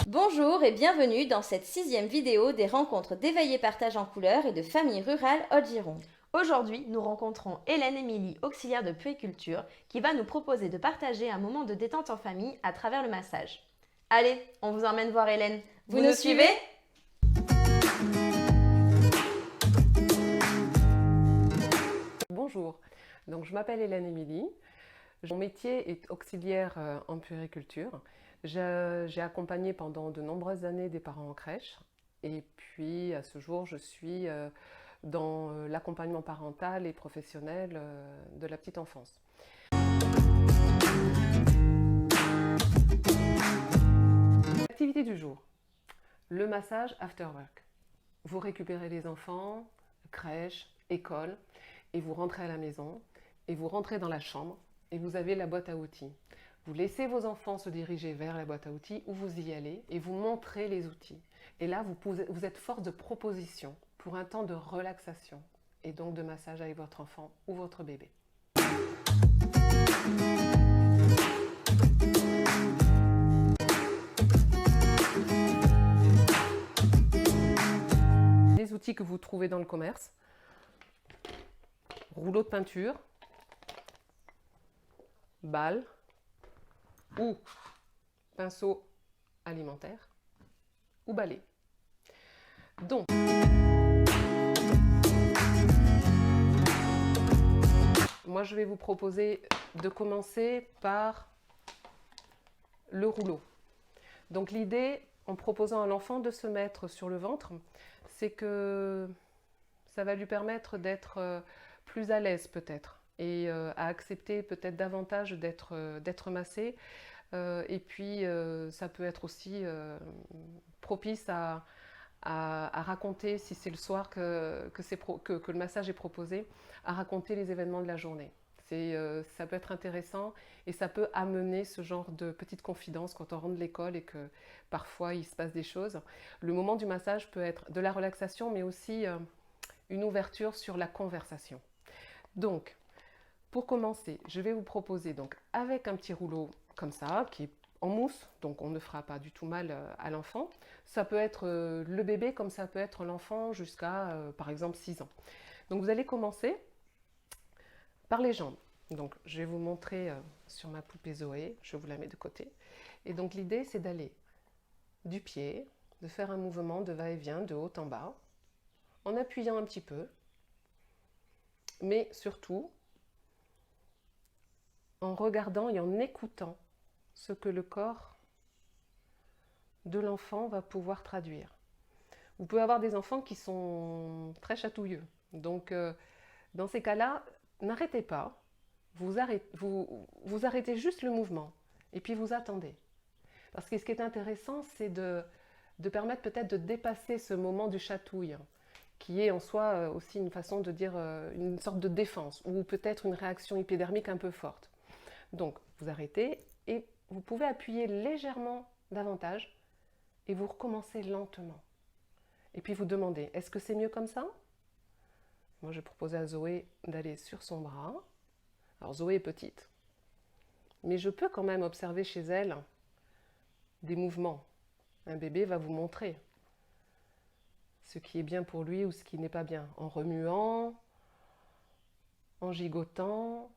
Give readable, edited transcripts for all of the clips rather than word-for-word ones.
Bonjour et bienvenue dans cette 6e vidéo des rencontres d'éveillés partage en couleurs et de familles rurales Haute-Gironde. Aujourd'hui, nous rencontrons Hélène Émilie, auxiliaire de puériculture, qui va nous proposer de partager un moment de détente en famille à travers le massage. Allez, on vous emmène voir Hélène. Vous nous suivez ? Bonjour, donc je m'appelle Hélène Émilie. Mon métier est auxiliaire en puériculture. J'ai accompagné pendant de nombreuses années des parents en crèche et puis à ce jour je suis dans l'accompagnement parental et professionnel de la petite enfance. Activité du jour, le massage after work. Vous récupérez les enfants, crèche, école, et vous rentrez à la maison, et vous rentrez dans la chambre, et vous avez la boîte à outils. Vous laissez vos enfants se diriger vers la boîte à outils, où vous y allez, et vous montrez les outils. Et là, vous êtes force de proposition pour un temps de relaxation, et donc de massage avec votre enfant ou votre bébé. Les outils que vous trouvez dans le commerce, rouleau de peinture, balle ou pinceau alimentaire ou balai. Donc, moi je vais vous proposer de commencer par le rouleau. Donc l'idée, en proposant à l'enfant de se mettre sur le ventre, c'est que ça va lui permettre d'être plus à l'aise peut-être et à accepter peut-être davantage d'être massé. Et puis ça peut être aussi propice à raconter, si c'est le soir que le massage est proposé, à raconter les événements de la journée. Ça peut être intéressant et ça peut amener ce genre de petites confidences quand on rentre de l'école et que parfois il se passe des choses. Le moment du massage peut être de la relaxation mais aussi une ouverture sur la conversation. Donc, pour commencer, je vais vous proposer donc avec un petit rouleau comme ça, qui est en mousse, donc on ne fera pas du tout mal à l'enfant. Ça peut être le bébé comme ça peut être l'enfant jusqu'à par exemple 6 ans. Donc vous allez commencer par les jambes. Donc je vais vous montrer sur ma poupée Zoé, je vous la mets de côté. Et donc l'idée c'est d'aller du pied, de faire un mouvement de va-et-vient de haut en bas, en appuyant un petit peu, mais surtout en regardant et en écoutant ce que le corps de l'enfant va pouvoir traduire. Vous pouvez avoir des enfants qui sont très chatouilleux. Donc dans ces cas-là, n'arrêtez pas, vous arrêtez juste le mouvement et puis vous attendez. Parce que ce qui est intéressant, c'est de permettre peut-être de dépasser ce moment du chatouille, qui est en soi aussi une façon de dire une sorte de défense, ou peut-être une réaction épidermique un peu forte. Donc vous arrêtez et vous pouvez appuyer légèrement davantage et vous recommencez lentement. Et puis vous demandez, est-ce que c'est mieux comme ça? Moi, j'ai proposé à Zoé d'aller sur son bras. Alors Zoé est petite, mais je peux quand même observer chez elle des mouvements. Un bébé va vous montrer ce qui est bien pour lui ou ce qui n'est pas bien, en remuant, en gigotant.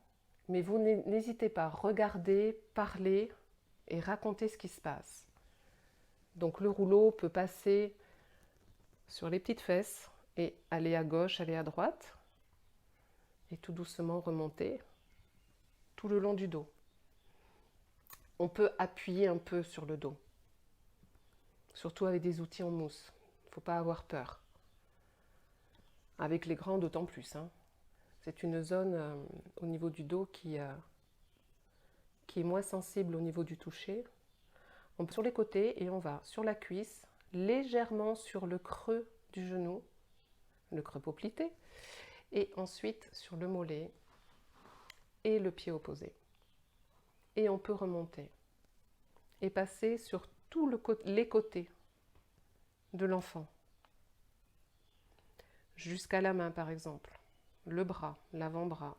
Mais vous n'hésitez pas, regardez, parlez et racontez ce qui se passe. Donc le rouleau peut passer sur les petites fesses et aller à gauche, aller à droite, et tout doucement remonter tout le long du dos. On peut appuyer un peu sur le dos, surtout avec des outils en mousse. Il ne faut pas avoir peur. Avec les grands, d'autant plus. C'est une zone au niveau du dos qui est moins sensible au niveau du toucher. On peut sur les côtés et on va sur la cuisse, légèrement sur le creux du genou, le creux poplité, et ensuite sur le mollet et le pied opposé. Et on peut remonter et passer sur tous les côtés de l'enfant, jusqu'à la main par exemple, le bras, l'avant-bras,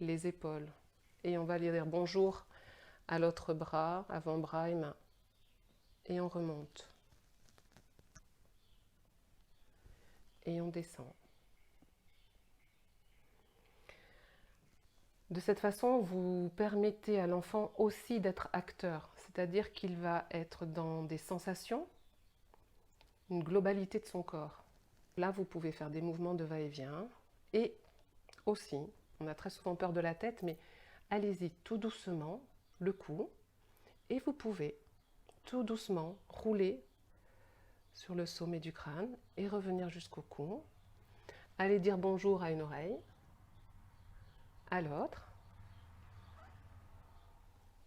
les épaules, Et on va aller dire bonjour à l'autre bras, avant-bras et main. Et on remonte. Et on descend. De cette façon, vous permettez à l'enfant aussi d'être acteur, c'est-à-dire qu'il va être dans des sensations, une globalité de son corps. Là, vous pouvez faire des mouvements de va-et-vient et aussi, on a très souvent peur de la tête, mais allez-y tout doucement, le cou, et vous pouvez tout doucement rouler sur le sommet du crâne et revenir jusqu'au cou. Allez dire bonjour à une oreille, à l'autre,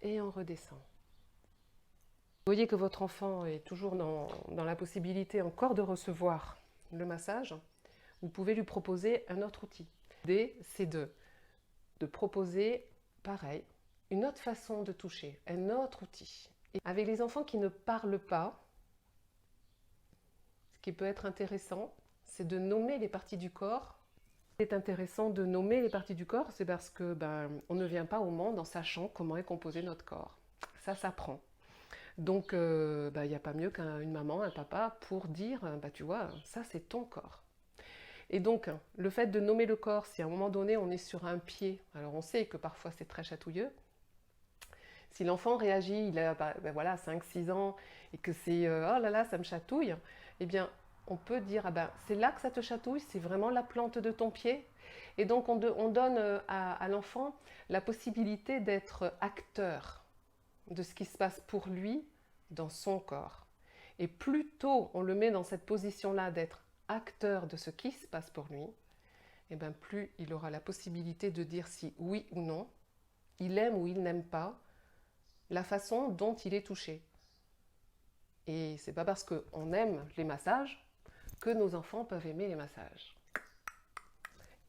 et on redescend. Vous voyez que votre enfant est toujours dans la possibilité encore de recevoir le massage. Vous pouvez lui proposer un autre outil. L'idée, c'est de proposer, pareil, une autre façon de toucher, un autre outil. Et avec les enfants qui ne parlent pas, ce qui peut être intéressant, c'est de nommer les parties du corps. C'est intéressant de nommer les parties du corps, c'est parce que on ne vient pas au monde en sachant comment est composé notre corps. Ça s'apprend. Donc, il n'y a pas mieux qu'une maman, un papa pour dire, tu vois, ça c'est ton corps. Et donc, le fait de nommer le corps, si à un moment donné on est sur un pied, alors on sait que parfois c'est très chatouilleux, si l'enfant réagit, il a 5-6 ans, et que c'est oh là là, ça me chatouille, eh bien, on peut dire, c'est là que ça te chatouille, c'est vraiment la plante de ton pied. Et donc, on donne à l'enfant la possibilité d'être acteur de ce qui se passe pour lui dans son corps. Et plus tôt on le met dans cette position-là d'être acteur de ce qui se passe pour lui, et plus il aura la possibilité de dire si oui ou non, il aime ou il n'aime pas la façon dont il est touché. Et c'est pas parce qu'on aime les massages que nos enfants peuvent aimer les massages.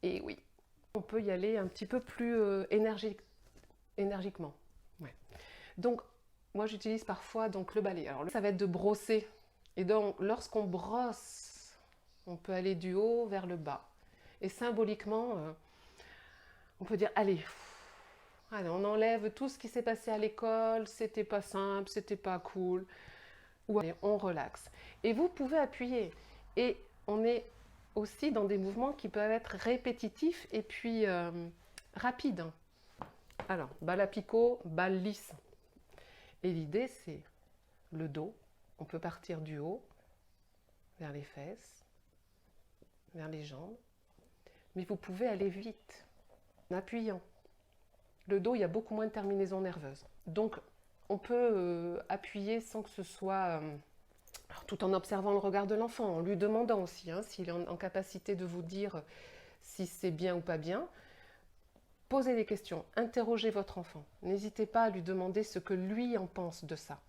Et oui, on peut y aller un petit peu plus énergiquement. Ouais. Donc, moi j'utilise parfois le balai. Alors, ça va être de brosser. Et donc, lorsqu'on brosse, on peut aller du haut vers le bas. Et symboliquement, on peut dire, allez, on enlève tout ce qui s'est passé à l'école, c'était pas simple, c'était pas cool. Ou allez, on relaxe. Et vous pouvez appuyer. Et on est aussi dans des mouvements qui peuvent être répétitifs et puis rapides. Alors, balle à picot, balle lisse. Et l'idée, c'est le dos. On peut partir du haut, vers les fesses, vers les jambes. Mais vous pouvez aller vite, en appuyant. Le dos, il y a beaucoup moins de terminaisons nerveuses. Donc, on peut appuyer sans que ce soit... tout en observant le regard de l'enfant, en lui demandant aussi s'il est en capacité de vous dire si c'est bien ou pas bien. Posez des questions, interrogez votre enfant. N'hésitez pas à lui demander ce que lui en pense de ça.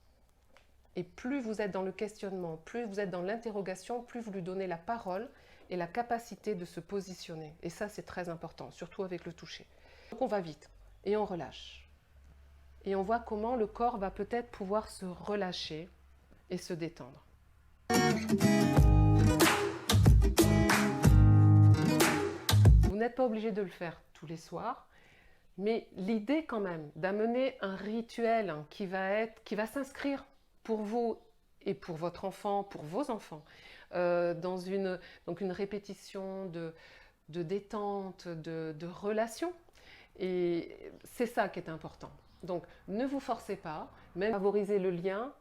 Et plus vous êtes dans le questionnement, plus vous êtes dans l'interrogation, plus vous lui donnez la parole et la capacité de se positionner. Et ça, c'est très important, surtout avec le toucher. Donc on va vite et on relâche. Et on voit comment le corps va peut-être pouvoir se relâcher et se détendre. Vous n'êtes pas obligé de le faire tous les soirs, mais l'idée quand même d'amener un rituel qui va s'inscrire pour vous et pour votre enfant, pour vos enfants, dans une répétition de détente, de relation. Et c'est ça qui est important. Donc ne vous forcez pas, même favoriser le lien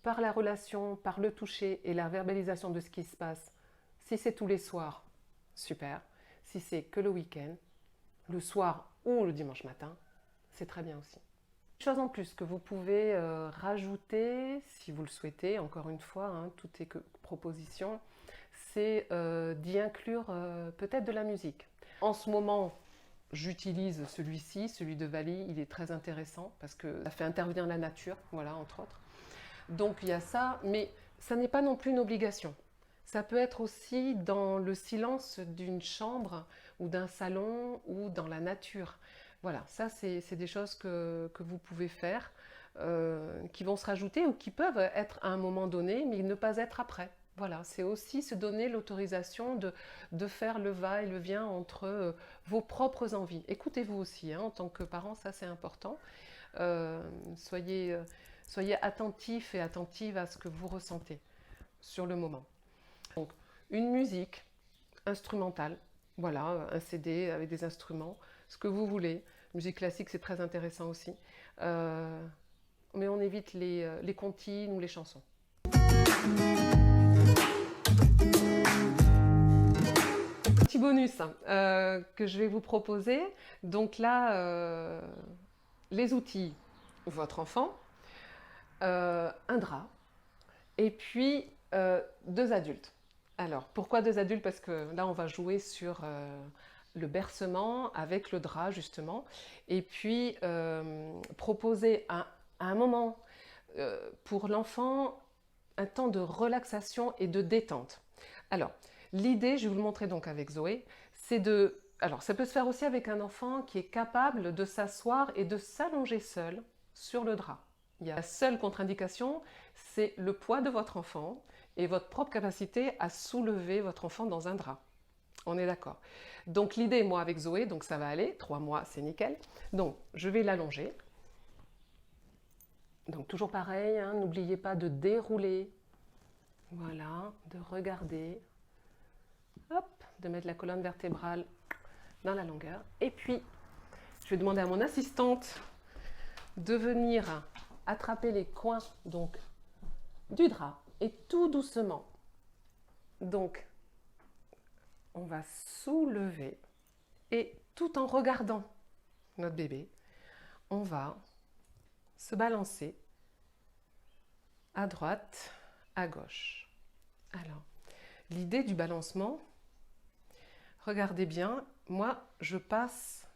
par la relation, par le toucher et la verbalisation de ce qui se passe. Si c'est tous les soirs, super. Si c'est que le week-end, le soir ou le dimanche matin, c'est très bien aussi. Une chose en plus que vous pouvez rajouter, si vous le souhaitez, encore une fois, tout est que proposition, c'est d'y inclure peut-être de la musique. En ce moment, j'utilise celui-ci, celui de Vali, il est très intéressant parce que ça fait intervenir la nature, voilà, entre autres. Donc il y a ça, mais ça n'est pas non plus une obligation. Ça peut être aussi dans le silence d'une chambre ou d'un salon ou dans la nature. Voilà, ça c'est des choses que vous pouvez faire, qui vont se rajouter ou qui peuvent être à un moment donné, mais ne pas être après. Voilà, c'est aussi se donner l'autorisation de faire le va et le vient entre vos propres envies. Écoutez-vous aussi, hein, en tant que parent, ça c'est important. Soyez attentifs et attentives à ce que vous ressentez sur le moment. Donc, une musique instrumentale, voilà, un CD avec des instruments, ce que vous voulez. Musique classique, c'est très intéressant aussi. Mais on évite les comptines ou les chansons. Petit bonus que je vais vous proposer. Donc là, les outils, votre enfant, un drap, et puis 2 adultes. Alors, pourquoi 2 adultes? Parce que là, on va jouer sur le bercement avec le drap, justement, et puis proposer à un moment pour l'enfant un temps de relaxation et de détente. Alors, l'idée, je vais vous le montrer donc avec Zoé, c'est de... Alors, ça peut se faire aussi avec un enfant qui est capable de s'asseoir et de s'allonger seul sur le drap. Il y a la seule contre-indication, c'est le poids de votre enfant et votre propre capacité à soulever votre enfant dans un drap. On est d'accord. Donc l'idée, moi avec Zoé, donc ça va aller, 3 mois, c'est nickel. Donc je vais l'allonger. Donc toujours pareil, hein, n'oubliez pas de dérouler. Voilà, de regarder. Hop, de mettre la colonne vertébrale dans la longueur. Et puis, je vais demander à mon assistante de venir attraper les coins donc, du drap. Et tout doucement. Donc, on va soulever et tout en regardant notre bébé, on va se balancer à droite, à gauche. Alors, l'idée du balancement, regardez bien, moi je passe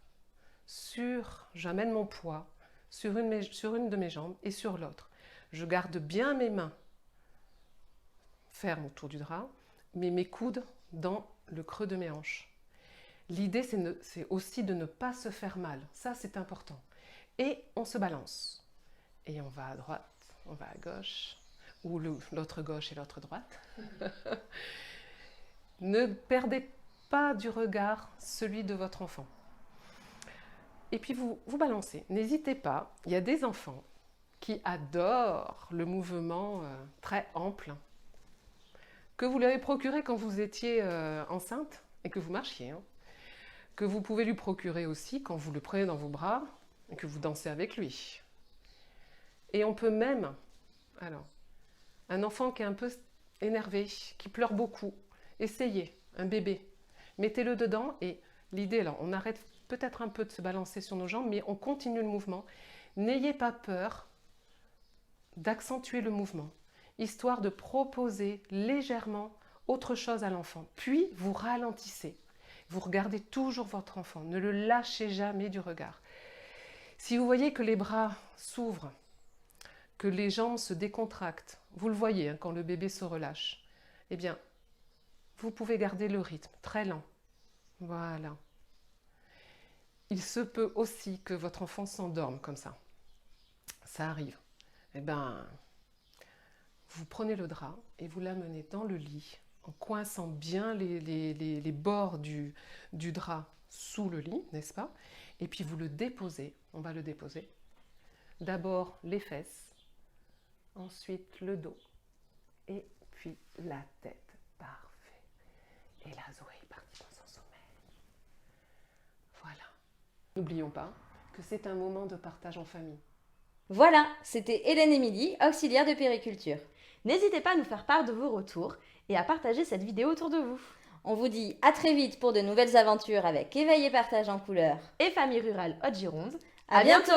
j'amène mon poids sur une de mes jambes et sur l'autre. Je garde bien mes mains fermes autour du drap, mais mes coudes dans le creux de mes hanches. L'idée, c'est aussi de ne pas se faire mal. Ça, c'est important. Et on se balance. Et on va à droite, on va à gauche, ou l'autre gauche et l'autre droite. Ne perdez pas du regard celui de votre enfant. Et puis vous balancez. N'hésitez pas, il y a des enfants qui adorent le mouvement très ample que vous lui avez procuré quand vous étiez enceinte et que vous marchiez, hein, que vous pouvez lui procurer aussi quand vous le prenez dans vos bras et que vous dansez avec lui. Et on peut même, alors, un enfant qui est un peu énervé, qui pleure beaucoup, essayez, un bébé, mettez-le dedans et l'idée, alors, on arrête peut-être un peu de se balancer sur nos jambes, mais on continue le mouvement. N'ayez pas peur d'accentuer le mouvement, histoire de proposer légèrement autre chose à l'enfant. Puis, vous ralentissez. Vous regardez toujours votre enfant. Ne le lâchez jamais du regard. Si vous voyez que les bras s'ouvrent, que les jambes se décontractent, vous le voyez hein, quand le bébé se relâche, eh bien, vous pouvez garder le rythme très lent. Voilà. Il se peut aussi que votre enfant s'endorme comme ça. Ça arrive. Eh bien, vous prenez le drap et vous l'amenez dans le lit en coinçant bien les bords du drap sous le lit, n'est-ce pas? Et puis vous le déposez, on va le déposer. D'abord les fesses, ensuite le dos et puis la tête. Parfait. Et là, Zoé est partie dans son sommeil. Voilà. N'oublions pas que c'est un moment de partage en famille. Voilà, c'était Hélène Émilie, auxiliaire de périculture. N'hésitez pas à nous faire part de vos retours et à partager cette vidéo autour de vous. On vous dit à très vite pour de nouvelles aventures avec Éveil et Partage en couleur Et Famille Rurale Haute-Gironde. À bientôt.